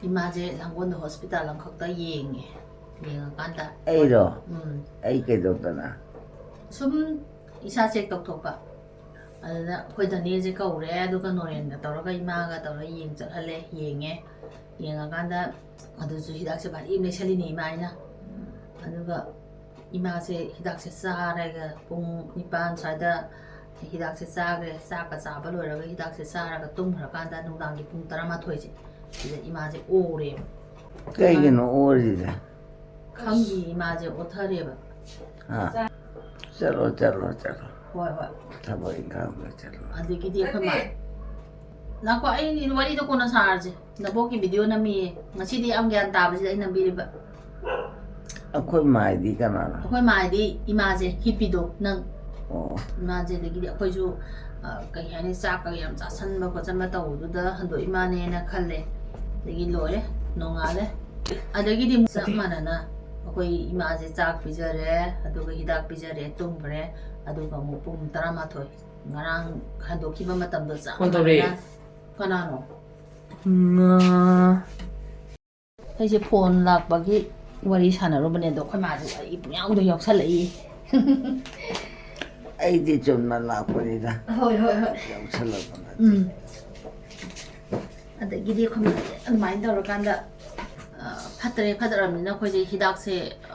이마제 랑곤도 호스피탈 랑ꯈꯛꯇ ꯌꯦꯡꯉꯀꯥꯟꯗ ꯑꯩꯔꯣ ꯑꯩ ꯀꯩꯗꯧꯗꯅ ꯁꯨꯝ ꯏꯁꯥ ꯆꯦꯛ ꯇꯧꯊꯣꯛꯄ ꯑꯗꯨꯗ ꯑꯩꯈꯣꯏ ꯗꯅꯦꯁꯦ ꯀꯧꯔꯦ ꯑꯗꯨꯒ ꯅꯣꯔꯦꯟꯒ ꯇꯧꯔꯒ ꯏꯃꯥꯒ ꯇꯧꯔꯒ ꯆꯠꯍꯜꯂꯦ ꯌꯦꯡꯉꯀꯥꯟꯗ ꯑꯗꯨꯁꯨ ꯍꯤꯗꯥꯛꯁꯦ ꯚꯥꯔꯤ ꯑꯃ ꯂꯩꯁꯜꯂꯤꯅꯦ ꯏꯃꯥ ꯑꯩꯅ ꯑꯗꯨꯒ 이마세 히닥세 싸라가 뽕 이반 사이다 ꯍꯤꯗꯥꯛꯁꯦ ꯆꯥꯈ꯭ꯔꯦ ꯆꯥꯛꯀ ꯆꯥꯕ ꯂꯣꯏꯔꯒ ꯍꯤꯗꯥꯛꯁꯦ ꯆꯥꯔꯒ ꯇꯨꯝꯈ꯭ꯔꯀꯥꯟꯗ ꯅꯨꯡꯗꯥꯡꯒꯤ ꯄꯨꯡ 12 ꯁꯤꯗ ꯏꯃꯥꯁꯦ ꯑꯣꯔꯦꯕ ꯀꯩꯒꯤꯅꯣ ꯑꯣꯔꯤꯁꯦ ꯈꯪꯗꯦ ꯏꯃꯥꯁꯦ ꯑꯣꯊꯔꯦꯕ ꯆꯠꯂꯣ ꯍꯣꯏ ꯊꯕꯛ ꯏꯪꯈꯥꯡꯗ ꯆꯠꯂꯣ ꯑꯗꯒꯤꯗꯤ ꯑꯩꯈꯣꯏ ꯃꯥ ꯅꯪꯀꯣ ꯑꯩ ꯋꯥꯔꯤꯗꯣ ꯀꯣꯟꯅ ꯁꯥꯔꯁꯦ ꯅꯕꯣꯛꯀꯤ ꯚꯤꯗꯤꯑꯣ ꯅꯝꯃꯤꯌꯦ ꯉꯁꯤꯗꯤ ꯌꯥꯝ ꯒ꯭ꯌꯥꯟ ꯇꯥꯕꯁꯤꯗ ꯑꯩ ꯅꯝꯕꯤꯔꯤꯕ ꯑꯩꯈꯣꯏ ꯃꯥꯏꯗꯤ ꯀꯅꯥꯅꯣ ꯑꯩꯈꯣꯏ ꯃꯥꯗꯤ ꯏꯃꯥꯁꯦ ꯍꯤꯞꯄꯤꯗꯣ ꯅꯪ ꯑꯣ ꯏꯃꯥꯁꯦ ꯑꯗꯒꯤꯗꯤ ꯑꯩꯈꯣꯏꯁꯨ ꯀꯩ ꯍꯥꯏꯅꯤ ꯆꯥꯛꯀ ꯌꯥꯝ ꯆꯥꯁꯟꯕ ꯈꯣꯠꯆꯟꯕ ꯇꯧꯕꯗꯨꯗ ꯍꯟꯗꯣꯛ ꯏꯃꯥꯅꯦꯅ ꯈꯜꯂꯦ ꯑꯗꯒꯤ ꯂꯣꯏꯔꯦ ꯅꯣꯡꯉꯥꯜꯂꯦ ꯑꯗꯒꯤꯗꯤ ꯑꯃꯨꯛ ꯆꯞ ꯃꯥꯟꯅꯅ ꯑꯩꯈꯣꯏ ꯏꯃꯥꯁꯦ ꯆꯥꯛ ꯄꯤꯖꯔꯦ ꯑꯗꯨꯒ ꯍꯤꯗꯥꯛ ꯄꯤꯖꯔꯦ ꯇꯨꯝꯈ꯭ꯔꯦ ꯑꯗꯨꯒ ꯑꯃꯨꯛ ꯄꯨꯡ 11 ꯉꯔꯥꯡ ꯍꯟꯗꯣꯛꯈꯤꯕ ꯃꯇꯝꯗꯣ ꯆꯞ ꯃꯥꯟꯅꯅ ꯀꯅꯥꯅꯣ ꯑꯩꯁꯦ ꯐꯣꯟ ꯂꯥꯛꯄꯒꯤ ꯋꯥꯔꯤ ꯁꯥꯟꯅꯔꯨꯕꯅꯦ ꯑꯗꯣ ꯑꯩꯈꯣꯏ ꯃꯥꯁꯦ ꯋꯥꯔꯤ ꯄꯨꯡꯌꯥꯎꯗ ꯌꯥꯎꯁꯜꯂꯛꯏ ꯑꯩꯗꯤ ꯆꯨꯝꯅ ꯂꯥꯛꯄꯅꯤꯗ ꯍꯣꯏ ꯌꯥꯎꯁꯜꯂꯛꯄ ꯅꯠꯇꯦ ꯑꯗꯒꯤꯗꯤ ꯑꯩꯈꯣꯏ ꯃꯥꯁꯦ ꯑꯗꯨꯃꯥꯏꯅ ꯇꯧꯔꯀꯥꯟꯗ ꯐꯠꯇ꯭ꯔꯕꯅꯤꯅ ꯑꯩꯈꯣꯏꯁꯦ ꯍꯤꯗꯥꯛꯁꯦ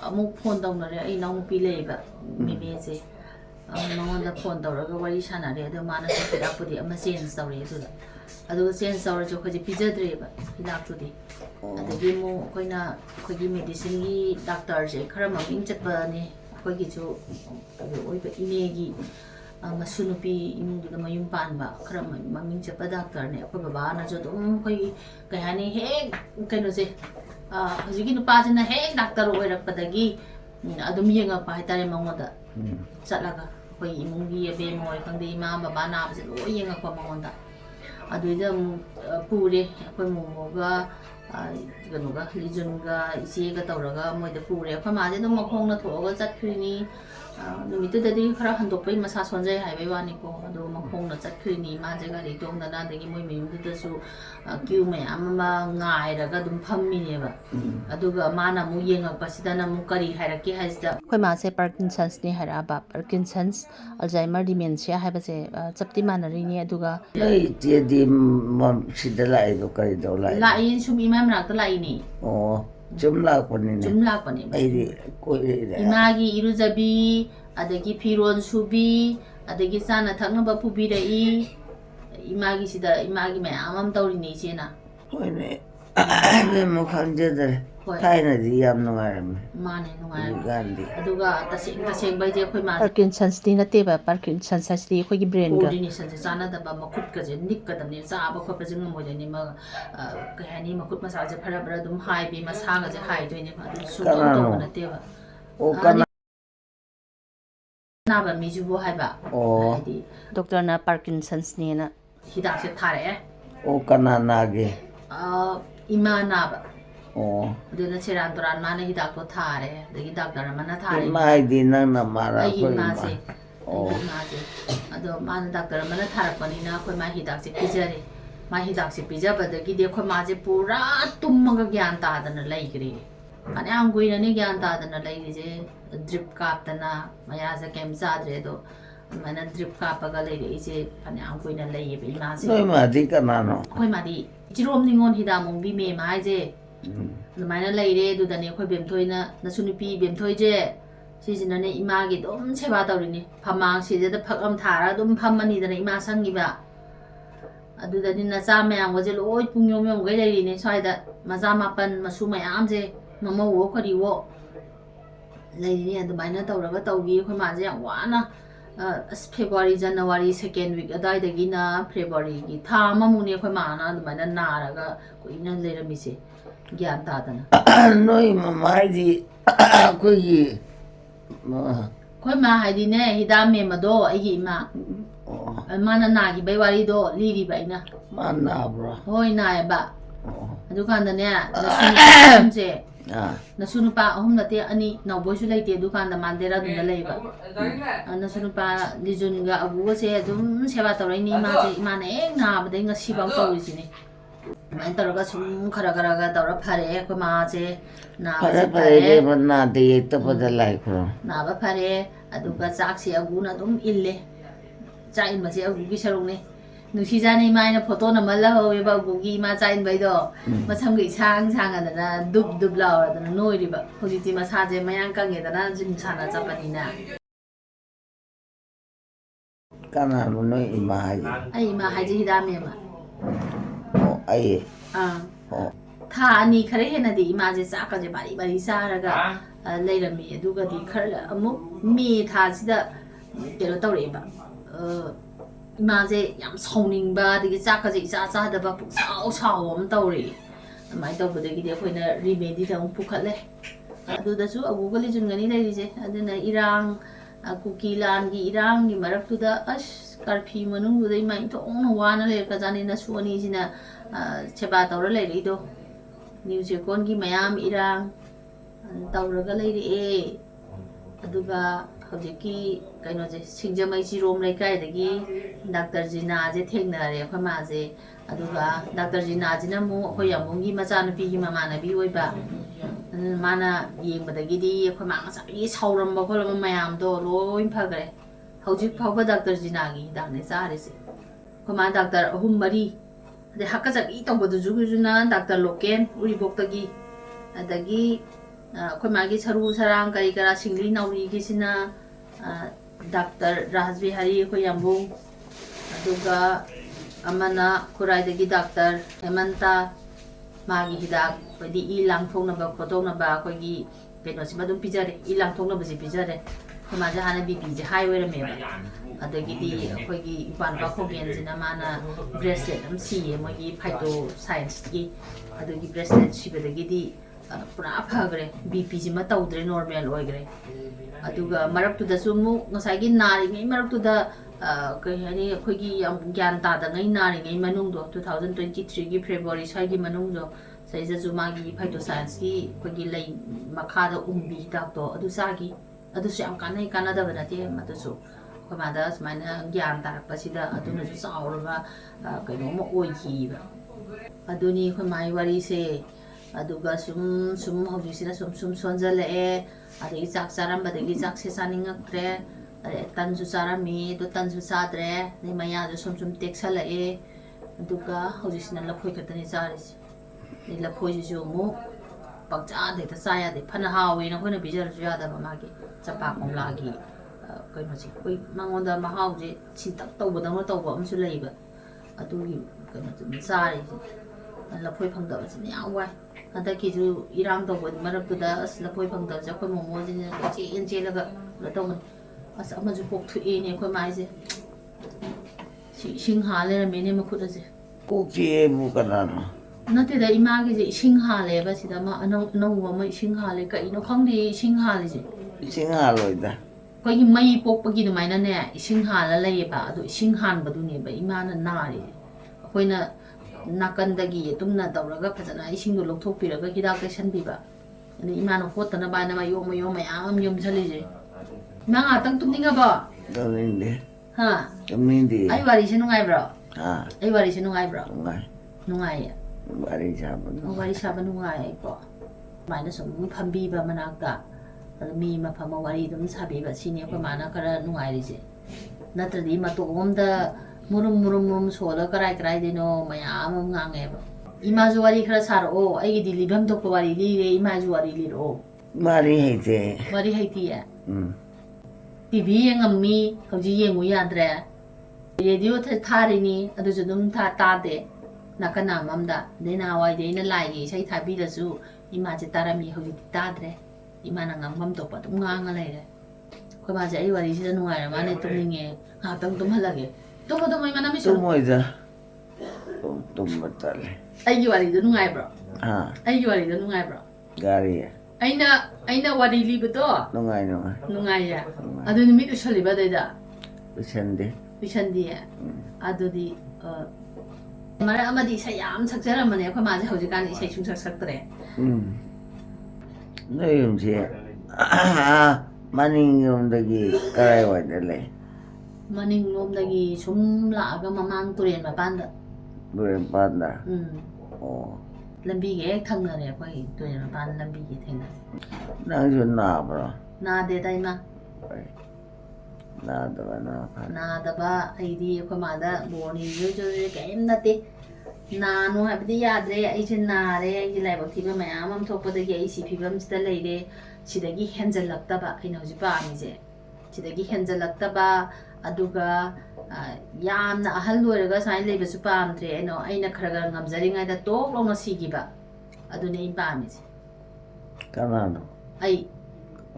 ꯑꯃꯨꯛ ꯐꯣꯟ ꯇꯧꯅꯔꯦ ꯑꯩ ꯏꯅꯥꯎꯅꯨꯄꯤ ꯂꯩꯌꯦꯕ ꯃꯦꯃꯦꯁꯦ ꯃꯉꯣꯟꯗ ꯐꯣꯟ ꯇꯧꯔꯒ ꯋꯥꯔꯤ ꯁꯥꯟꯅꯔꯦ ꯑꯗꯣ ꯃꯥꯅꯁꯨ ꯍꯤꯗꯥꯛꯄꯨꯗꯤ ꯑꯃ ꯆꯦꯟꯖ ꯇꯧꯔꯛꯑꯦ ꯑꯗꯨꯒ ꯆꯦꯟꯖ ꯇꯧꯔꯁꯨ ꯑꯩꯈꯣꯏꯁꯦ ꯄꯤꯖꯗ꯭ꯔꯦꯕ ꯍꯤꯗꯥꯛꯇꯨꯗꯤ ꯑꯗꯒꯤ ꯑꯃꯨꯛ ꯑꯩꯈꯣꯏꯒꯤ ꯃꯦꯗꯤꯁꯤꯟꯒꯤ ꯗꯥꯛꯇꯔꯁꯦ ꯈꯔ ꯃꯃꯤꯡ ꯆꯠꯄꯅꯦ ꯑꯩꯈꯣꯏꯒꯤꯁꯨ ꯑꯣꯏꯕ ꯏꯅꯦꯒꯤ ꯃꯁꯨ ꯅꯨꯄꯤ ꯏꯃꯨꯡꯗꯨꯗ ꯃꯌꯨꯝ ꯄꯥꯟꯕ ꯈꯔ ꯃꯃꯤꯡ ꯆꯠꯄ ꯗꯥꯛꯇꯔꯅꯦ ꯑꯩꯈꯣꯏ ꯕꯕꯥꯅꯁꯨ ꯑꯗꯨꯝ ꯑꯩꯈꯣꯏꯒꯤ ꯀꯩ ꯍꯥꯏꯅꯤ ꯍꯦꯛ ꯀꯩꯅꯣꯁꯦ ꯍꯧꯖꯤꯛꯀꯤ ꯅꯨꯄꯥꯁꯤꯅ ꯍꯦꯛ ꯗꯥꯛꯇꯔ ꯑꯣꯏꯔꯛꯄꯗꯒꯤ ꯑꯗꯨꯝ ꯌꯦꯡꯉꯛꯄ ꯍꯥꯏꯇꯥꯔꯦ ꯃꯉꯣꯟꯗ ꯆꯠꯂꯒ ꯑꯩꯈꯣꯏ ꯏꯃꯨꯡꯒꯤ ꯑꯕꯦꯝ ꯍꯣꯏ ꯈꯪꯗꯦ ꯏꯃꯥ ꯕꯕꯥ ꯅꯥꯕꯁꯦ ꯂꯣꯏ ꯌꯦꯡꯉꯛꯄ ꯃꯉꯣꯟꯗ ꯑꯗꯨꯏꯗ ꯑꯃꯨꯛ ꯄꯨꯔꯦ ꯑꯩꯈꯣꯏ ꯃꯣꯃꯣꯒ ꯀꯩꯅꯣꯒ ꯂꯤꯖꯨꯟꯒ ꯏꯆꯦꯒ ꯇꯧꯔꯒ ꯃꯣꯏꯗ ꯄꯨꯔꯦ ꯑꯩꯈꯣꯏ ꯃꯥꯁꯦ ꯑꯗꯨꯝ ꯃꯈꯣꯡꯅ ꯊꯣꯛꯑꯒ ꯆꯠꯈ꯭ꯔꯤꯅꯤ ꯅꯨꯃꯤꯠꯇꯨꯗꯗꯤ ꯈꯔ ꯍꯟꯗꯣꯛꯄꯩ ꯃꯁꯥ ꯁꯣꯟꯖꯩ ꯍꯥꯏꯕꯩ ꯋꯥꯅꯤꯀꯣ ꯑꯗꯣ ꯃꯈꯣꯡꯅ ꯆꯠꯈ꯭ꯔꯤꯅꯤ ꯃꯥꯁꯦ ꯒꯥꯔꯤ ꯇꯣꯡꯗꯅ ꯑꯗꯒꯤ ꯃꯣꯏ ꯃꯌꯨꯝꯗꯨꯗꯁꯨ ꯀ꯭ꯌꯨ ꯃꯌꯥꯝ ꯑꯃ ꯉꯥꯏꯔꯒ ꯑꯗꯨꯝ ꯐꯝꯃꯤꯅꯦꯕ ꯑꯗꯨꯒ ꯃꯥꯅ ꯑꯃꯨꯛ ꯌꯦꯡꯉꯛꯄꯁꯤꯗꯅ ꯑꯃꯨꯛ ꯀꯔꯤ ꯍꯥꯏꯔꯛꯀꯦ ꯍꯥꯏꯁꯤꯗ ꯑꯩꯈꯣꯏ ꯃꯥꯁꯦ ꯄꯥꯔꯀꯤꯟꯁꯟꯁꯅꯤ ꯍꯥꯏꯔꯛꯑꯕ ꯄꯥꯔꯀꯤꯟꯁꯟꯁ ꯑꯜꯖꯥꯏꯃꯔ ꯗꯤꯃꯦꯟꯁꯤꯌꯥ ꯍꯥꯏꯕꯁꯦ ꯆꯞꯇꯤ ꯃꯥꯟꯅꯔꯤꯅꯤ ꯑꯗꯨꯒ ꯅꯣꯏ ꯏꯆꯦꯗꯤ ꯁꯤꯗ ꯂꯥꯛꯏꯗꯣ ꯀꯔꯤꯗꯧ ꯂꯥꯛꯏ ꯁꯨꯝ ꯏꯃꯥ ꯃꯅꯥꯛꯇ ꯂꯥꯛꯏꯅꯤ ꯑꯣ ꯁꯨꯝ ꯂꯥꯛꯄꯅꯤꯅꯦ ꯁꯨꯝ ꯂꯥꯛꯄꯅꯦ ꯑꯩꯗꯤ ꯀꯣꯏꯔꯛꯏꯔꯦ ꯏꯃꯥꯒꯤ ꯏꯔꯨꯖꯕꯤ ꯑꯗꯒꯤ ꯐꯤꯔꯣꯜ ꯁꯨꯕꯤ ꯑꯗꯒꯤ ꯆꯥꯅ ꯊꯛꯅꯕ ꯄꯨꯕꯤꯔꯛꯏ ꯏꯃꯥꯒꯤꯁꯤꯗ ꯏꯃꯥꯒꯤ ꯃꯌꯥꯝ ꯑꯃ ꯇꯧꯔꯤꯅꯤ ꯏꯆꯦꯅ ꯍꯣꯏꯅꯦ ꯑꯃꯨꯛ ꯈꯪꯖꯗ꯭ꯔꯦ ꯊꯥꯏꯅꯗꯤ ꯌꯥꯝ ꯅꯨꯡꯉꯥꯏꯔꯝꯃꯦ ꯃꯥꯅꯦ ꯅꯨꯡꯉꯥꯏꯔꯝꯃꯦ ꯍꯧꯖꯤꯛꯀꯥꯟꯗꯤ ꯑꯗꯨꯒ ꯇꯁꯦꯡꯕꯩꯁꯦ ꯑꯩꯈꯣꯏ ꯃꯥꯁꯦ ꯄꯥꯔꯀꯤꯟꯁꯟꯁꯇꯤ ꯅꯠꯇꯦꯕ ꯄꯥꯔꯀꯤꯟꯁꯟꯁ ꯍꯥꯏꯁꯤꯗꯤ ꯑꯩꯈꯣꯏꯒꯤ ꯕ꯭ꯔꯦꯟꯒ ꯀꯣꯑꯣꯔꯗꯤꯅꯦꯁꯟꯁꯦ ꯆꯥꯟꯅꯗꯕ ꯃꯈꯨꯠꯀꯁꯦ ꯅꯤꯛꯀꯗꯕꯅꯤ ꯆꯥꯕ ꯈꯣꯠꯄꯁꯦ ꯉꯝꯃꯣꯏꯗꯣꯏꯅꯤ ꯀꯩ ꯍꯥꯏꯅꯤ ꯃꯈꯨꯠ ꯃꯁꯥꯁꯦ ꯐꯔ ꯑꯗꯨꯝ ꯍꯥꯏꯕꯤ ꯃꯁꯥꯒꯁꯦ ꯍꯥꯏꯗꯣꯏꯅꯦꯕ ꯑꯗꯨ ꯁꯨꯡꯇꯧ ꯇꯧꯕ ꯅꯠꯇꯦꯕ ꯑꯅꯥꯕ ꯃꯤꯁꯤꯕꯨ ꯍꯥꯏꯕ ꯍꯥꯏꯗꯤ ꯗꯣꯛꯇꯔꯅ ꯄꯥꯔꯀꯤꯟꯁꯟꯁꯅꯦꯅ ꯍꯤꯗꯥꯛꯁꯦ ꯊꯥꯔꯛꯑꯦ ꯑꯣ ꯀꯅꯥ ꯅꯥꯒꯦ ꯏꯃꯥ ꯅꯥꯕ ꯑꯣ ꯑꯗꯨꯅ ꯁꯦꯔꯥꯟ ꯇꯨꯔꯥꯟ ꯃꯥꯅ ꯍꯤꯗꯥꯛꯇꯣ ꯊꯥꯔꯦ ꯑꯗꯒꯤ ꯗꯥꯛꯇꯔ ꯑꯃꯅ ꯊꯥꯔꯦ ꯏꯃꯥ ꯍꯥꯏꯗꯤ ꯅꯪꯅ ꯃꯥꯔꯥ ꯑꯩꯒꯤ ꯑꯩꯈꯣꯏ ꯏꯃꯥꯁꯦ ꯑꯣ ꯑꯩꯒꯤ ꯏꯃꯥꯁꯦ ꯑꯗꯣ ꯃꯥꯅ ꯗꯥꯛꯇꯔ ꯑꯃꯅ ꯊꯥꯔꯛꯄꯅꯤꯅ ꯑꯩꯈꯣꯏ ꯃꯥ ꯍꯤꯗꯥꯛꯁꯦ ꯄꯤꯖꯔꯦ ꯃꯥ ꯍꯤꯗꯥꯛꯁꯦ ꯄꯤꯖꯕꯗꯒꯤꯗꯤ ꯑꯩꯈꯣꯏ ꯃꯥꯁꯦ ꯄꯨꯔꯥ ꯇꯨꯝꯃꯒ ꯒ꯭ꯌꯥꯟ ꯇꯥꯗꯅ ꯂꯩꯈ꯭ꯔꯦ ꯐꯅꯌꯥꯝ ꯀꯨꯏꯔꯅꯤ ꯒ꯭ꯌꯥन ꯇꯥꯗꯅ ꯂꯩꯔꯤꯁꯦ ꯗ꯭ꯔꯤꯞ ꯀꯥꯞꯇꯅ ꯃꯌꯥꯁꯦ ꯀꯩꯝ ꯆꯥꯗ꯭ꯔꯦ ꯑꯗꯣ ꯑꯗꯨꯃꯥꯏꯅ ꯗ꯭ꯔꯤꯞ ꯀꯥꯞꯄꯒ ꯂꯩꯔꯛꯏꯁꯦ ꯐꯅꯌꯥꯝ ꯀꯨꯏꯅ ꯂꯩꯌꯦꯕ ꯏꯃꯥꯁꯦ ꯅꯣꯏ ꯃꯥꯗꯤ ꯀꯅꯥꯅꯣ ꯑꯩꯈꯣꯏ ꯃꯥꯗꯤ ꯆꯤꯔꯣꯝ ꯅꯤꯉꯣꯜ ꯍꯤꯗꯥꯛꯃꯣꯡꯕꯤ ꯃꯦꯝ ꯍꯥꯏꯁꯦ ꯑꯗꯨꯃꯥꯏꯅ ꯂꯩꯔꯦ ꯑꯗꯨꯗꯅꯦ ꯑꯩꯈꯣꯏ ꯕꯦꯝꯊꯣꯏꯅ ꯅꯁꯨ ꯅꯨꯄꯤ ꯕꯦꯝꯊꯣꯏꯁꯦ ꯁꯤꯁꯤꯅꯅꯦ ꯏꯃꯥꯒꯤ ꯑꯗꯨꯝ ꯁꯦꯕꯥ ꯇꯧꯔꯤꯅꯤ ꯐꯝꯃꯥꯡ ꯁꯤꯗ ꯐꯛ ꯑꯃ ꯊꯥꯔꯒ ꯑꯗꯨꯝ ꯐꯝꯃꯅꯤꯗꯅ ꯏꯃꯥ ꯁꯪꯉꯤꯕ ꯑꯗꯨꯗꯗꯤ ꯅꯆꯥ ꯃꯌꯥꯝꯒꯁꯦ ꯂꯣꯏ ꯄꯨꯡ ꯌꯣꯝꯒꯩ ꯂꯩꯔꯤꯅꯦ ꯁ꯭ꯋꯥꯏꯗ ꯃꯆꯥ ꯃꯥꯄꯟ ꯃꯁꯨ ꯃꯌꯥꯝꯁꯦ ꯃꯃꯧꯋꯣ ꯀꯔꯤꯋꯣ ꯂꯩꯔꯤꯅꯤ ꯑꯗꯨꯃꯥꯏꯅ ꯇꯧꯔꯒ ꯇꯧꯈꯤ ꯑꯩꯈꯣꯏ ꯃꯥꯁꯦ ꯌꯥꯝ ꯋꯥꯅ ꯐꯦꯕꯋꯥꯔꯤ ꯖꯅꯋꯥꯔꯤ ꯁꯦꯀꯦꯟ ꯋꯤꯛ ꯑꯗꯨꯋꯥꯏꯗꯒꯤꯅ ꯐꯦꯕꯋꯥꯔꯤꯒꯤ ꯊꯥ ꯑꯃꯃꯨꯛꯅꯦ ꯑꯩꯈꯣꯏ ꯃꯥꯅ ꯑꯗꯨꯃꯥꯏꯅ ꯅꯥꯔꯒ ꯀꯨꯏꯅ ꯂꯩꯔꯝꯃꯤꯁꯦ ꯒ꯭ꯌꯥꯟ ꯇꯥꯗꯅ ꯅꯣꯏ ꯃꯃꯥ ꯍꯥꯏꯗꯤ ꯑꯩꯈꯣꯏꯒꯤ ꯑꯩꯈꯣꯏ ꯃꯥ ꯍꯥꯏꯗꯤꯅꯦ ꯍꯤꯗꯥꯛ ꯃꯦꯝꯕꯗꯣ ꯑꯩꯒꯤ ꯏꯃꯥ ꯃꯥꯅ ꯅꯥꯈꯤꯕꯩ ꯋꯥꯔꯤꯗꯣ ꯂꯤꯔꯤꯕ ꯑꯩꯅ ꯃꯥ ꯅꯥꯕ꯭ꯔꯣ ꯍꯣꯏ ꯅꯥꯏꯌꯦꯕ ꯑꯗꯨꯀꯥꯟꯗꯅꯦ ꯅꯁꯨ ꯅꯁꯨ ꯅꯨꯄꯥ ꯑꯍꯨꯝ ꯅꯠꯇꯦ ꯑꯅꯤ ꯅꯥꯎꯕꯣꯏꯁꯨ ꯂꯩꯇꯦ ꯑꯗꯨꯀꯥꯟꯗ ꯃꯥꯟꯗꯦꯔꯥꯗꯨꯅ ꯂꯩꯕ ꯅꯁꯨ ꯅꯨꯄꯥ ꯂꯤꯖꯨꯟꯒ ꯑꯕꯨꯒꯁꯦ ꯑꯗꯨꯝ ꯁꯦꯕꯥ ꯇꯧꯔꯛꯏꯅꯤ ꯏꯃꯥꯁꯦ ꯏꯃꯥꯅ ꯍꯦꯛ ꯅꯥꯕꯗꯩ ꯉꯁꯤꯐꯥꯎ ꯇꯧꯔꯤꯁꯤꯅꯤ ꯑꯗꯨꯃꯥꯏꯅ ꯇꯧꯔꯒ ꯁꯨꯝ ꯈꯔ ꯇꯧꯔ ꯐꯔꯛꯑꯦ ꯑꯩꯈꯣই ꯃꯥꯁꯦ ꯅꯥꯕꯁꯦ ꯐꯔꯦ ꯅꯥꯗ ꯌꯦꯛꯇꯕꯗ ꯂꯥꯏꯈ꯭ꯔꯣ ꯅꯥꯕ ꯐꯔꯦ ꯑꯗꯨꯒ ꯆꯥꯛꯁꯦ ꯑꯕꯨꯅ ꯑꯗꯨꯝ ꯏꯜꯂꯦ ꯆꯥꯛ ꯏꯟꯕꯁꯦ ꯑꯕꯨꯒꯤ ꯁꯔꯨꯛꯅꯦ ꯅꯨꯡꯁꯤꯖꯥꯅꯤ ꯏꯃꯥ ꯑꯩꯅ ꯐꯣꯇꯣ ꯅꯝꯍꯜꯂꯍꯧꯋꯦꯕ ꯑꯕꯨꯒꯤ ꯏꯃꯥ ꯆꯥꯛ ꯏꯟꯕꯩꯗꯣ ꯃꯁꯝꯒ ꯏꯁꯥꯡ ꯁꯥꯡꯉꯗꯅ ꯗꯨꯞ ꯂꯥꯎꯔꯗꯅ ꯅꯣꯏꯔꯤꯕ ꯍꯧꯖꯤꯛꯇꯤ ꯃꯁꯥꯁꯦ ꯃꯌꯥꯡ ꯀꯪꯉꯦꯗꯅ ꯖꯤꯝ ꯁꯥꯟꯅ ꯆꯠꯄꯅꯤꯅ Kanano no imahe. Ai ima haji hidame ma. Oh, ai. Oh. Tha ani khare hena di ima je cha ka je bari bari saraga leirami aduga di khara amu me tha sida kero tawre ba ima je yam sauning ba di cha ka je cha cha da ba pu sao sao am tawre mai taw bu de gi de khoina remedy da pu khatle adu da su abu ga li jun gani leiri je aduna irang kuki lan gi irang gi marak tu da as karphi manung bu dai mai to on wana le ka jani na su ani jina cheba tawra leiri do New Zealand gi mayam irang tawraga leiri e aduga hojiki kaino je singjamai ji rom lai kai dagi Dr. Jina je thengna re khama je aduga Dr. Jina jina mu khoyamung gi macha nupi gi mama na bi oi ba mana yengba dagi di khama ngasa gi sauram ba kholam mayam do loi phagre hojik phawba Dr. Jina gi dang ne sa re se khama Dr. ahum mari de hakajak I tawba du juguna Dr. Loken uribok tagi adagi khoi magi saru sarang kari kara singli nauri gi sina Dr. Rajbihari khoi yambung aduga amana khurai dagi Dr. Hemanta magi hidak padi I langthong na ba khotong na ba khoi gi keno sima dum pijare I langthong na ba ji pijare khoi ma ja hana BP je highway me ba adagi di khoi gi ban ba khogen jina mana bracelet am si mo gi phyto science gi adagi bracelet si ba dagi di pura phagre BP ji ma tawdre normal oigre aduga marak tu da sumu ngasai gi nari ngai marak tu da kai hani khoi gi yam gyan ta da ngai nari ngai manung do 2023 gi February sai gi manung do sai ja ju ma gi phyto science gi khoi gi lai makha da umbi da to adu sa gi adu se am kanai kana da bana te matu su khoi ma da smaina gyan ta pa si da adu na ju saur ba kai no mo oi gi ba adu ni khoi mai wari se aduga sum hauji sina sum sonjale e adagi chak charam badagi chak se saningaktre are tan ju charami do tan ju sadre ni maya ju sum teksala e aduga hauji sina laphoi khatani charis ni laphoi ju mu pakcha de ta saya de phana hawi na khona bijar ju yada ba magi chapa komla gi kai ma chi koi mangonda ma hauji chintak tawbadang no tawba amsu leiba adugi kai ma chu chari laphoi phangda ba ni awai adaki ju irang do bod marak tu da as la poi phang da ja khoi momo ji ne chi en che la ga la tong as ama ju pok thu e ne khoi mai je sing ha le me ne ma khut je Kuki mu kanano. na te da ima gi je sing ha le ba si da ma anong no wa ma sing ha le ka ino khang di sing ha le je Singa loida. koi gi mai pok pa gi du mai na ne sing ha la le ba du sing han ba du ne ba ima na na ri khoi na nakandagi tumna tawraga phajana isingdo lokthokpiraga hidak sanbiba ani imana hotana bana ma yom mayam yom chali je ma nga tang tumninga ba Dominde. ha Dominde. ai wari se nungai bro Ha. ai wari se nungai bro Ngai. nungai ya Bari saban. wari saba nungai ai ko maina sum phambi ba manakta mi ma phama wari dum sabi ba sini ko mana kara nungai ri je natradi ma to omda murum sola karai dino mayam ngange ba imaju wari khara saro ai gi dilibam to ko wari li re imaju wari li ro Mari hete. wari haiti ya Hmm. TV ngam mi hauji yengu yadre radio thari ni adu ju dum ta de nakana mamda dena wai de na lai gi sai thabi da su ima je tarami hauji ta dre ima na ngam mam to pa tum ngang lai re ko ba je ai wari ji nu ngai ma ne tum ninge ha tang tum halage to mai mana mi su Tumoida. Tumbatale. ai gi wari du ngai bro Ha. ai gi wari du ngai bro Gari. aina wari li bu to Nungai. nungai ya adu ni mi du shali ba da Usende. Bishandi ya adu di mara amadi sayam sakjara mane ko ma je hojikan isai chung saktre Hmm. Noyumse. Maning yumdagi karai wadale. maning lom dagi sum la ga mamang turen ma panda Buren panda. Oh. lambi ge thangna re ko turen ma pan lambi ge thengna Nang ju na bro. na de dai ma Na da na. na da ba ai di ko ma da boni yo jo ke em na te na no ha bi ya dre ai chin na re ai lai ba thi ba ma am thok pa de ge ai si phi bam sta lai re sidagi henjal lakta ba ai no ji ba mi je sidagi henjal lakta ba aduga ꯌꯥꯝꯅ ꯑꯍꯜ ꯑꯣꯏꯔꯒ ꯁꯨꯃꯥꯏꯅ ꯂꯩꯕꯁꯨ ꯄꯥꯝꯗ꯭ꯔꯦ ꯑꯩꯅ ꯈꯔ ꯈꯔ ꯉꯝꯖꯔꯤꯉꯩꯗ ꯇꯣꯛ ꯂꯥꯎꯅ ꯁꯤꯈꯤꯕ ꯑꯗꯨꯅꯦ ꯑꯩꯅ ꯄꯥꯝꯃꯤꯁꯦ Kanano? ꯑꯩ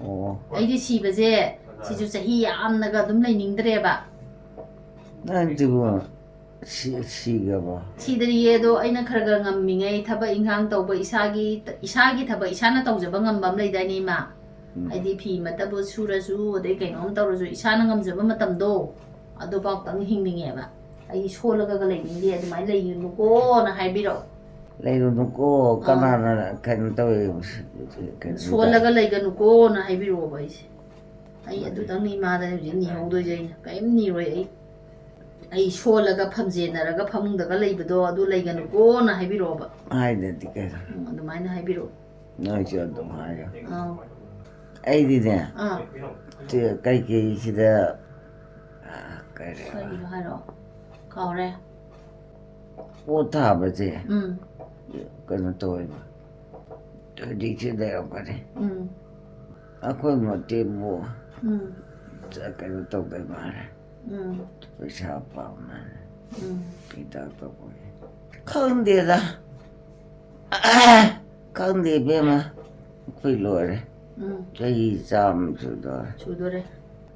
Oh. ꯑꯩꯗꯤ ꯁꯤꯕꯁꯦ ꯁꯤꯁꯨ ꯆꯍꯤ ꯌꯥꯝꯅꯒ ꯑꯗꯨm ꯂꯩꯅꯤꯡꯗ꯭ꯔꯦꯕ Nandibu sigaba. ꯁꯤꯗ꯭ꯔꯤꯌꯦ ꯑꯗꯣ ꯑꯩꯅ ꯈꯔ ꯈꯔ ꯉꯝꯃꯤꯉꯩ ꯊꯕꯛ ꯏꯟꯈꯥꯡ ꯇꯧꯕ ꯏꯁꯥꯒꯤ ꯊꯕꯛ ꯏꯁꯥꯅ ꯇꯧꯖꯕ ꯉꯝꯕ ꯑꯃ ꯂꯩꯗꯥꯏꯅꯦ ꯏꯃꯥ ꯍꯥꯏꯗꯤ ꯐꯤ ꯃꯇꯕꯨ ꯁꯨꯔꯁꯨ ꯑꯗꯩ ꯀꯩꯅꯣꯝ ꯇꯧꯔꯁꯨ ꯏꯁꯥꯅ ꯉꯝꯖꯕ ꯃꯇꯝꯗꯣ ꯑꯗꯨꯐꯥꯎꯇꯪ ꯍꯤꯡꯅꯤꯡꯉꯦꯕ ꯑꯩ ꯁꯣꯜꯂꯒ ꯂꯩꯅꯤꯡꯗꯦ ꯑꯗꯨꯃꯥꯏꯅ ꯂꯩꯒꯅꯨꯀꯣꯅ ꯍꯥꯏꯕꯤꯔꯛꯑꯣ Leirunuko kanana kan tawi ꯁꯣꯜꯂꯒ ꯂꯩꯒꯅꯨꯀꯣꯅ ꯍꯥꯏꯕꯤꯔꯛꯑꯣꯕ ꯑꯩ ꯑꯗꯨꯗꯪꯅꯤ ꯏꯃꯥꯗ ꯍꯧꯖꯤꯛ ꯅꯤꯍꯧꯗꯣꯏꯁꯦ ꯑꯩꯅ ꯀꯔꯤꯝ ꯅꯤꯔꯣꯏ ꯑꯩ ꯁꯣꯜꯂꯒ ꯐꯝꯖꯦꯟꯅꯔꯒ ꯐꯃꯨꯡꯗꯒ ꯂꯩꯕꯗꯣ ꯑꯗꯨ ꯂꯩꯒꯅꯨꯀꯣꯅ ꯍꯥꯏꯕꯤꯔꯛꯑꯣꯕ haidati kaisa. ꯑꯗꯨꯃꯥꯏꯅ ꯍꯥꯏꯕꯤꯔꯛꯑꯣ Noichu adum hayo. ꯑꯥ Aidine ꯑꯥ kai sida kare. ꯀꯔꯤꯅꯣ ꯍꯥꯏꯔꯛꯑꯣ ꯀꯥꯎꯔꯦ Pothabase kano toiba. Dikchida yakare. Akhoi motibu kano tawdai mare. Paisa pamane. Pita tawai. Khangdeda. Khangde bema. Khoi lore. Chahi cham sudore. ꯁꯨꯗꯣꯔꯦ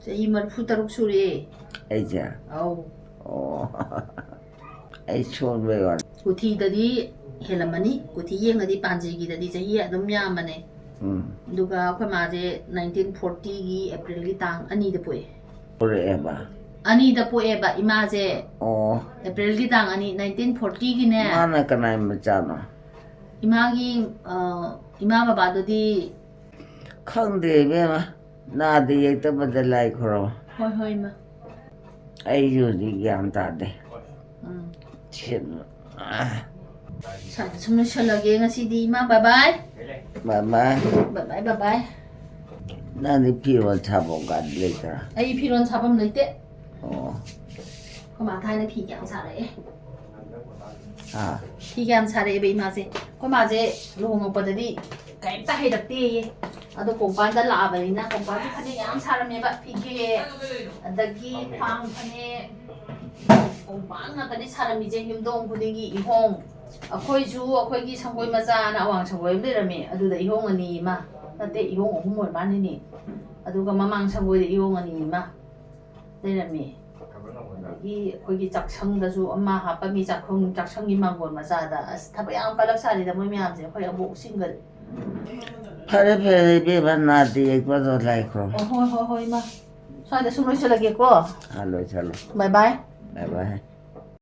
ꯆꯍꯤ 43 ꯁꯨꯔꯦ Aija. ꯑꯧ Oh. Ai sonbe wan. ꯀꯨꯊꯤꯗꯗꯤ ꯍꯦꯜꯂꯝꯃꯅꯤ ꯀꯨꯊꯤ ꯌꯦꯡꯉꯗꯤ ꯄꯥꯟꯖꯤꯒꯤꯗꯗꯤ ꯆꯍꯤ ꯑꯗꯨꯝ ꯌꯥꯝꯕꯅꯦ ꯑꯗꯨꯒ ꯑꯩꯈꯣꯏ ꯃꯥꯁꯦ 1940ꯒꯤ ꯑꯦꯄ꯭ꯔꯤꯜꯒꯤ ꯇꯥꯡ 2ꯗ ꯄꯣꯛꯑꯦ Ora 2ꯗ ꯄꯣꯛꯑꯦꯕ ꯏꯃꯥꯁꯦ Oh. ꯑꯦꯄ꯭ꯔꯤꯜꯒꯤ ꯇꯥꯡ 2 1940ꯒꯤꯅꯦ Mana kanai machano. ꯏꯃꯥꯒꯤ ꯏꯃꯥ ꯕꯕꯥꯗꯨꯗꯤ Khangde bema. Nadi yektabada lai khoro. ꯍꯣꯏ ꯍꯣꯏ ꯏꯃꯥ Ai yudi gyan tade. Chin. ꯁꯨꯝ ꯂꯣꯏꯁꯜꯂꯒꯦ ꯉꯁꯤꯗꯤ ꯏꯃꯥ ꯕꯥꯏ Mama. ꯕꯥꯏ ꯕꯥꯏ Nadi piro chabo gad later. ꯑꯩ ꯐꯤꯔꯣꯟ ꯁꯥꯐꯝ ꯂꯩꯇꯦ Oh. ꯑꯩꯈꯣꯏ ꯃꯥ ꯊꯥꯏꯅ ꯐꯤ ꯀꯌꯥꯝ ꯁꯥꯔꯛꯑꯦ Ah. ꯐꯤ ꯀꯌꯥꯝ ꯁꯥꯔꯛꯑꯦꯕ ꯏꯃꯥꯁꯦ ꯑꯩꯈꯣꯏ ꯃꯥꯁꯦ ꯂꯨꯍꯣꯡꯉꯛꯄꯗꯗꯤ ꯀꯔꯤꯝꯇ ꯍꯩꯔꯛꯇꯦꯌꯦ ꯑꯗꯣ ꯀꯣꯡꯄꯥꯟꯗ ꯂꯥꯛꯑꯕꯅꯤꯅ ꯀꯣꯡꯄꯥꯟꯒꯤ ꯐꯅꯦꯛ ꯌꯥꯝ ꯁꯥꯔꯝꯃꯦꯕ ꯐꯤꯒꯦ ꯑꯗꯒꯤ ꯈ꯭ꯋꯥꯡ ꯐꯅꯦꯛ ꯀꯣꯡꯄꯥꯟ ꯉꯥꯛꯇꯅꯤ ꯁꯥꯔꯝꯃꯤꯁꯦ ꯌꯨꯝꯊꯣꯡ ꯈꯨꯗꯤꯡꯒꯤ ꯏꯍꯣꯡ ꯑꯩꯈꯣꯏꯁꯨ ꯑꯩꯈꯣꯏꯒꯤ ꯁꯪꯒꯣꯏ ꯃꯆꯥꯅ ꯑꯋꯥꯡ ꯁꯪꯒꯣꯏ ꯑꯃ ꯂꯩꯔꯝꯃꯦ ꯑꯗꯨꯗ ꯏꯍꯣꯡ 2 ꯑꯃ ꯅꯠꯇꯦ ꯏꯍꯣꯡ 3 ꯑꯣꯏ ꯃꯥꯅꯤꯅꯦ ꯑꯗꯨꯒ ꯃꯃꯥꯡ ꯁꯪꯒꯣꯏꯗ ꯏꯍꯣꯡ 2 ꯑꯃ ꯂꯩꯔꯝꯃꯦ ꯑꯗꯒꯤ ꯑꯩꯈꯣꯏꯒꯤ ꯆꯥꯛꯁꯪꯗꯁꯨ ꯑꯃ ꯍꯥꯞꯄꯝꯃꯤ ꯆꯥꯛꯁꯪꯒꯤ ꯃꯥꯡꯒꯣꯜ ꯃꯆꯥꯗ ꯑꯁ ꯊꯕꯛ ꯌꯥꯝ ꯀꯜꯂꯛ ꯁꯥꯔꯤꯗ ꯃꯣꯏ ꯃꯌꯥꯝꯁꯦ ꯑꯩꯈꯣꯏ ꯑꯕꯣꯛꯁꯤꯡꯒ Fare bema nadi yekbado lai khoro. ꯍꯣꯏ ꯏꯃꯥ ꯁ꯭ꯋꯥꯏꯗ ꯁꯨꯝ ꯂꯣꯏꯁꯜꯂꯒꯦꯀꯣ Hello chalo. ꯕꯥꯏ ꯕꯥꯏ Bye bye.